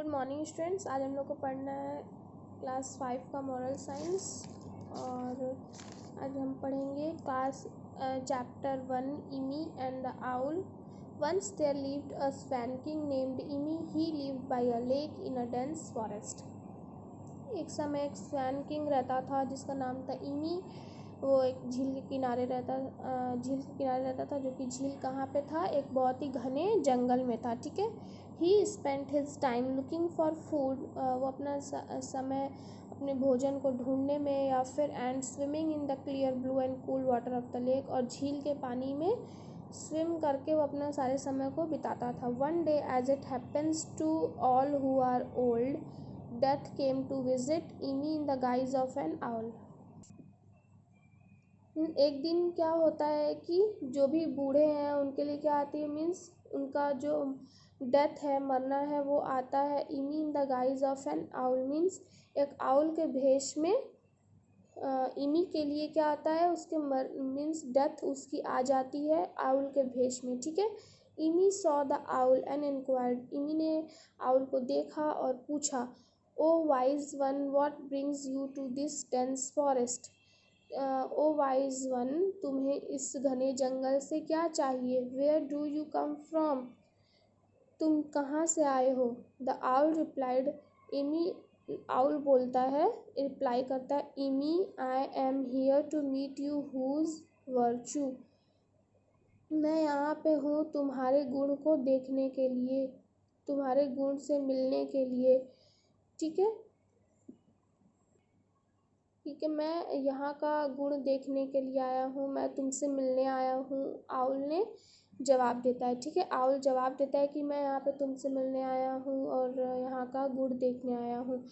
Good morning students. आज हम लोग को पढ़ना है क्लास 5 का मॉरल साइंस। और आज हम पढ़ेंगे class chapter 1 Imi and the owl. Once there lived a swan king named Imi. He lived by a lake in a dense forest. एक समय एक स्वैन किंग रहता था जिसका नाम था इमी। वो एक झील के किनारे रहता था, जो कि झील कहाँ पे था, एक बहुत ही घने जंगल में था। ठीक है। ही spent his time looking for food. वो अपना समय अपने भोजन को ढूंढने में या फिर and swimming in the clear blue and cool water of the lake. और झील के पानी में स्विम करके वो अपना सारे समय को बिताता था। One day as it happens to all who are old, death came to visit Imi in the guise of an owl. एक दिन क्या होता है कि जो भी बूढ़े हैं उनके लिए क्या आती है, मीन्स उनका जो डेथ है, मरना है, वो आता है Emmy in the guise of an owl. Means एक आउल के भेष में इमी के लिए क्या आता है, उसके मीन्स डेथ उसकी आ जाती है आउल के भेष में। ठीक है। Immy saw the owl and inquired. Immy ने आउल को देखा और पूछा, O wise one, what brings you to this dense forest. O wise one, तुम्हें इस घने जंगल से क्या चाहिए। Where do you come from, तुम कहाँ से आए हो। The owl replied, Immy, owl बोलता है, रिप्लाई करता है, Immy, I am here to meet you whose virtue. मैं यहाँ पे हूँ तुम्हारे गुण को देखने के लिए, तुम्हारे गुण से मिलने के लिए। ठीक है। ठीक है, मैं यहाँ का गुण देखने के लिए आया हूँ, मैं तुमसे मिलने आया हूँ। आउल ने जवाब देता है। ठीक है। आउल जवाब देता है कि मैं यहाँ पे तुमसे मिलने आया हूँ और यहाँ का गुण देखने आया हूँ।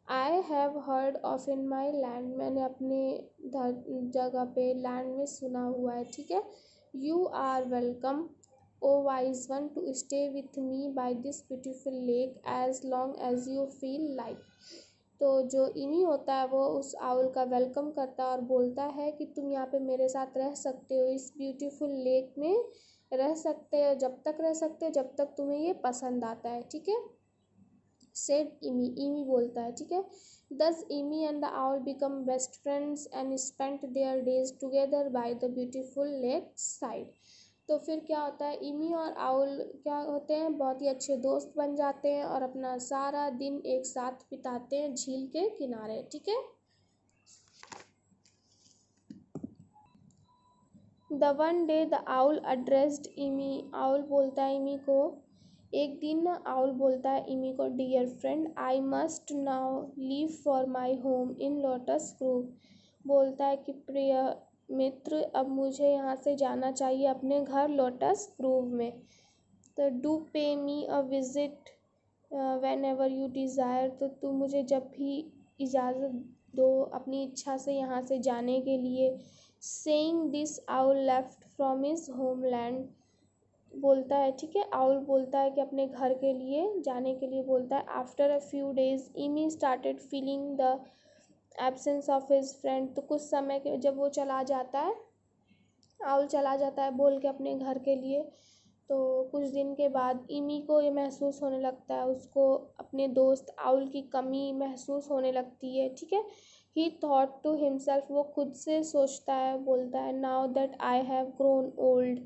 I have heard of in my land, मैंने अपने जगह पे, लैंड में सुना हुआ है। ठीक है। You are welcome O wise one to stay with me by this beautiful lake as long as you feel like. तो जो इमी होता है वो उस आउल का वेलकम करता है और बोलता है कि तुम यहाँ पे मेरे साथ रह सकते हो, इस ब्यूटीफुल लेक में रह सकते हो, जब तक रह सकते हो जब तक तुम्हें ये पसंद आता है। ठीक है। सेड इमी, इमी बोलता है। ठीक है। दस Emmy and the owl become best friends and spent there days together by the beautiful lake side. तो फिर क्या होता है, इमी और आउल क्या होते हैं, बहुत ही अच्छे दोस्त बन जाते हैं और अपना सारा दिन एक साथ बिताते हैं झील के किनारे। ठीक है। The one day the owl addressed Emmy, owl बोलता है इमी को, एक दिन आउल बोलता है इमी को, dear friend I must now leave for my home in Lotus Grove. बोलता है कि प्रिय मित्र, अब मुझे यहाँ से जाना चाहिए अपने घर लोटस ग्रोव में। तो do pay me a visit whenever you desire, तो तुम मुझे जब भी इजाज़त दो अपनी इच्छा से यहाँ से जाने के लिए। Saying this owl left from his homeland, बोलता है। ठीक है। आउल बोलता है कि अपने घर के लिए जाने के लिए बोलता है। After a few days Emmy started feeling the absence of his friend, तो कुछ समय के जब वो चला जाता है, आउल चला जाता है बोल के अपने घर के लिए, तो कुछ दिन के बाद इमी को ये महसूस होने लगता है, उसको अपने दोस्त आउल की कमी महसूस होने लगती है। ठीक है। ही थॉट टू हिमसेल्फ, वो खुद से सोचता है, बोलता है, now that I have grown old,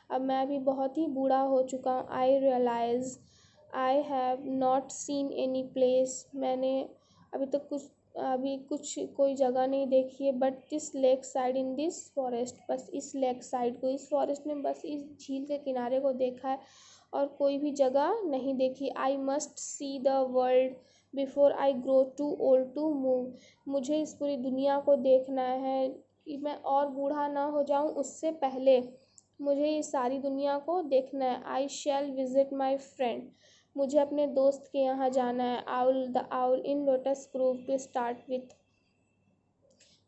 अब मैं भी बहुत ही बूढ़ा हो चुका हूँ। I realise I have not seen any place, मैंने अभी कुछ कोई जगह नहीं देखी है, but this lakeside in this forest, बस इस लेक साइड को, इस फॉरेस्ट में बस इस झील के किनारे को देखा है और कोई भी जगह नहीं देखी। I must see the world before I grow too old to move, मुझे इस पूरी दुनिया को देखना है कि मैं और बूढ़ा ना हो जाऊं उससे पहले मुझे इस सारी दुनिया को देखना है। आई शैल विजिट माई फ्रेंड, मुझे अपने दोस्त के यहाँ जाना है। Owl, the owl in Lotus Grove to start with,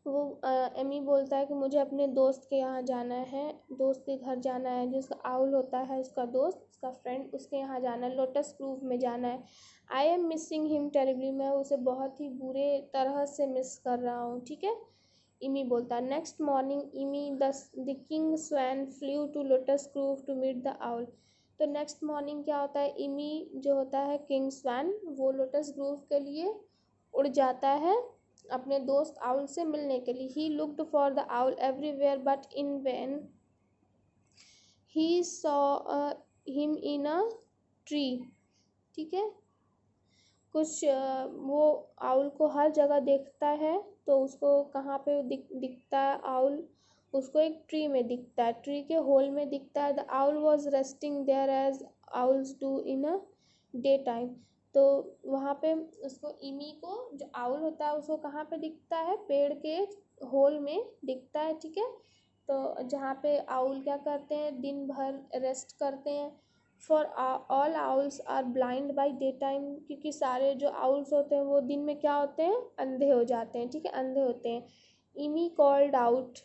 वो एमी बोलता है कि मुझे अपने दोस्त के यहाँ जाना है, दोस्त के घर जाना है, जिसका आउल होता है उसका दोस्त, उसका फ्रेंड, उसके यहाँ जाना है, लोटस ग्रोव में जाना है। I am missing him terribly, मैं उसे बहुत ही बुरे तरह से मिस कर रहा हूँ। ठीक है। इमी बोलता है। Next morning Imi the king swan flew to Lotus Grove to meet the owl, तो नेक्स्ट मॉर्निंग क्या होता है, इमी जो होता है किंग स्वैन वो लोटस ग्रोव के लिए उड़ जाता है अपने दोस्त आउल से मिलने के लिए। He looked for the owl everywhere but in when he saw him in a tree. ठीक है, कुछ वो आउल को हर जगह देखता है, तो उसको कहाँ पे दिखता है आउल, उसको एक ट्री में दिखता है, ट्री के होल में दिखता है। The owl was resting there as owls do in a daytime. तो वहाँ पे उसको इमी को, जो आउल होता है उसको कहाँ पे दिखता है, पेड़ के होल में दिखता है। ठीक है, तो जहाँ पे आउल क्या करते हैं, दिन भर रेस्ट करते हैं। For all owls are blind by daytime, क्योंकि सारे जो आउल्स होते हैं वो दिन में क्या होते हैं, अंधे हो जाते हैं। ठीक है, अंधे होते हैं। Imi called out,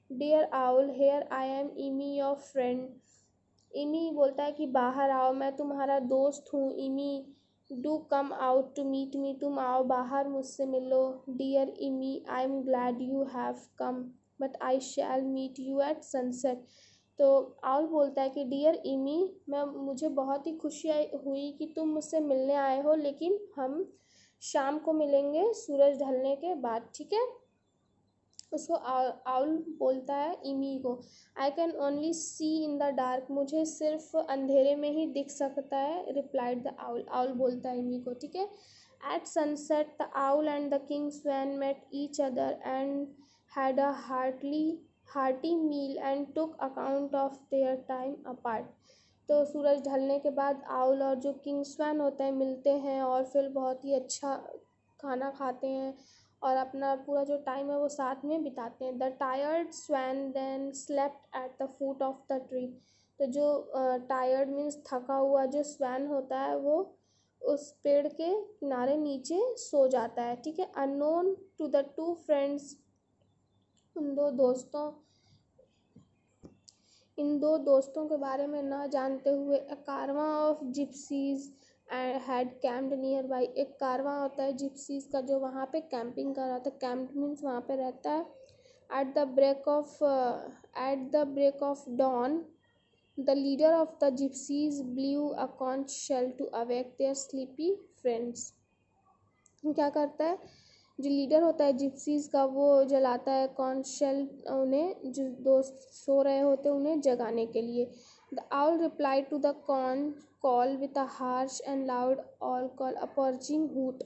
dear owl here I am Imi your friend. Imi बोलता है कि बाहर आओ, मैं तुम्हारा दोस्त हूँ। Imi do come out to meet me, तुम आओ बाहर मुझसे मिलो। Dear Imi I am glad you have come but I shall meet you at sunset. तो आउल बोलता है कि डियर इमी, मुझे बहुत ही खुशी हुई कि तुम मुझसे मिलने आए हो, लेकिन हम शाम को मिलेंगे सूरज ढलने के बाद। ठीक है, उसको आउल बोलता है इमी को, I can only see in the dark, मुझे सिर्फ अंधेरे में ही दिख सकता है। रिप्लाइड द आउल, आउल बोलता है इमी को। ठीक है, at sunset the owl and the king swan met each other and had a hearty meal and took account of their time apart. तो सूरज ढलने के बाद आउल और जो किंग स्वैन होते हैं मिलते हैं और फिर बहुत ही अच्छा खाना खाते हैं और अपना पूरा जो टाइम है वो साथ में बिताते हैं। The tired swan then slept at the foot of the tree. तो जो टायर्ड मीन्स थका हुआ जो स्वैन होता है वो उस पेड़ के किनारे नीचे सो जाता है। ठीक है, unknown to the two friends, उन दो दोस्तों इन दो दोस्तों के बारे में न जानते हुए, a caravan of gypsies had camped nearby. एक कारवां होता है जिप्सीज का जो वहाँ पे कैंपिंग कर रहा था, कैंप्ड मीन्स वहाँ पे रहता है। At the break of dawn the leader of the gypsies blew a conch shell to awake their sleepy friends. क्या करता है, जो लीडर होता है जिप्सीज का वो जलाता है कॉन्च शेल, उन्हें जो दोस्त सो रहे होते हैं उन्हें जगाने के लिए। The owl reply to the conch call with a harsh and loud all call a perching hoot.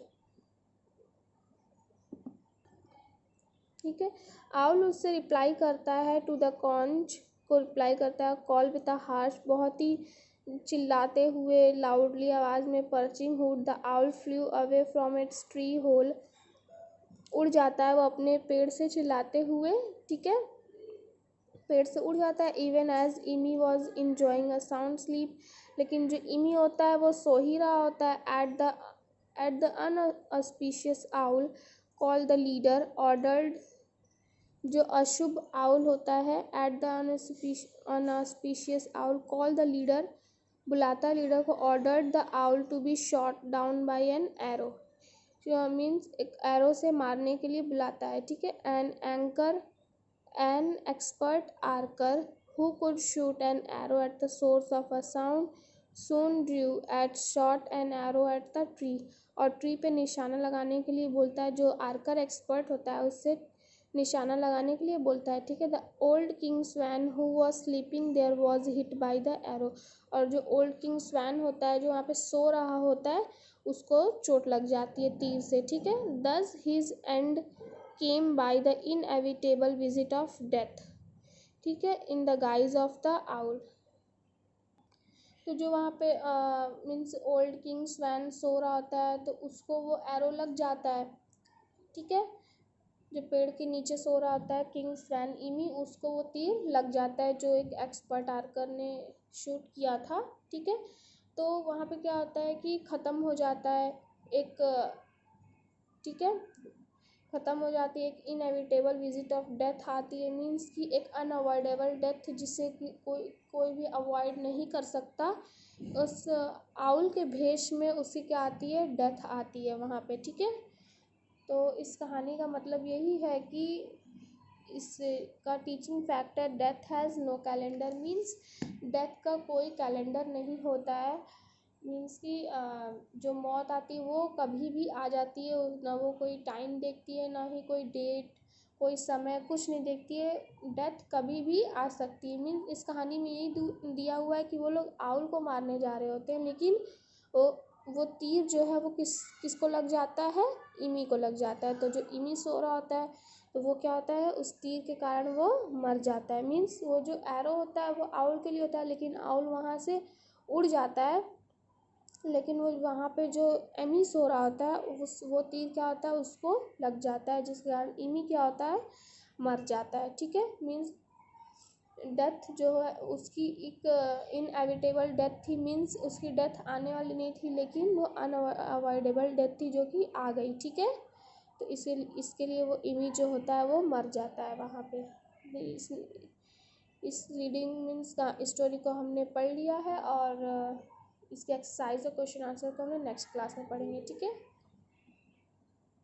ठीक है, आउल उससे रिप्लाई करता है, टू द कॉन्च को रिप्लाई करता है, कॉल विद अ हार्श बहुत ही चिल्लाते हुए लाउडली आवाज़ में, perching hoot. The owl flew away from its tree hole, उड़ जाता है वो अपने पेड़ से चिल्लाते हुए। ठीक है, पेड़ से उड़ जाता है। Even as Imi was enjoying a sound sleep, लेकिन जो इमी होता है वो सो ही रहा होता है। At the inauspicious owl call the leader ordered, जो अशुभ आउल होता है, at the inauspicious owl call the leader बुलाता है लीडर को। Ordered the owl to be shot down by an arrow, जो मीन्स एक एरो से मारने के लिए बुलाता है। ठीक है, an expert archer who could shoot an arrow at the source of a sound soon drew at shot an arrow at the tree, और ट्री पे निशाना लगाने के लिए बोलता है, जो आर्कर एक्सपर्ट होता है उससे निशाना लगाने के लिए बोलता है। ठीक है, the old king swan who was sleeping there was hit by the arrow, और जो ओल्ड किंग स्वैन होता है जो वहाँ पे सो रहा होता है उसको चोट लग जाती है तीर से। ठीक है, दस his and came by the inevitable visit of death. ठीक है, इन the guise of the owl. तो जो वहाँ पे मीन्स ओल्ड किंग स्वैन सो रहा होता है तो उसको वो एरो लग जाता है। ठीक है, जो पेड़ के नीचे सो रहा होता है किंग स्वैन इमी, उसको वो तीर लग जाता है जो एक एक्सपर्ट आर्कर ने शूट किया था। ठीक है, तो वहाँ पे क्या होता है कि ख़त्म हो जाता है एक, ठीक है, ख़त्म हो जाती है, एक इनएविटेबल विजिट ऑफ डेथ आती है, मीन्स कि एक अनअवॉइडेबल डेथ जिसे कि कोई भी अवॉइड नहीं कर सकता, उस आउल के भेष में उसी क्या आती है, डेथ आती है वहाँ पे। ठीक है, तो इस कहानी का मतलब यही है कि इसका टीचिंग फैक्ट है death has no calendar, means death का कोई कैलेंडर नहीं होता है। मीन्स कि जो मौत आती है वो कभी भी आ जाती है, ना वो कोई टाइम देखती है, ना ही कोई डेट, कोई समय, कुछ नहीं देखती है। डेथ कभी भी आ सकती है। मीन्स इस कहानी में यही दिया हुआ है कि वो लोग आउल को मारने जा रहे होते हैं, लेकिन वो वो तीर जो है वो किसको लग जाता है, इमी को लग जाता है। तो जो इमी सो रहा होता है तो वो क्या होता है, उस तीर के कारण वो मर जाता है। मीन्स वो जो एरो होता है वो आउल के लिए होता है, लेकिन आउल वहाँ से उड़ जाता है, लेकिन वो वहाँ पे जो एमी सो रहा होता है उस वो तीर क्या होता है, उसको लग जाता है, जिसके कारण इमी क्या होता है, मर जाता है। ठीक है, मीन्स डेथ जो है उसकी एक इनएविटेबल डेथ थी, मीन्स उसकी डेथ आने वाली नहीं थी, लेकिन वो अनअवॉइडेबल डेथ थी जो कि आ गई। ठीक है, तो इसके लिए वो इमी जो होता है वो मर जाता है वहाँ पे। इस रीडिंग मीन्स का स्टोरी को हमने पढ़ लिया है, और इसके एक्सरसाइज और क्वेश्चन आंसर को हमने नेक्स्ट क्लास में पढ़ेंगे। ठीक है।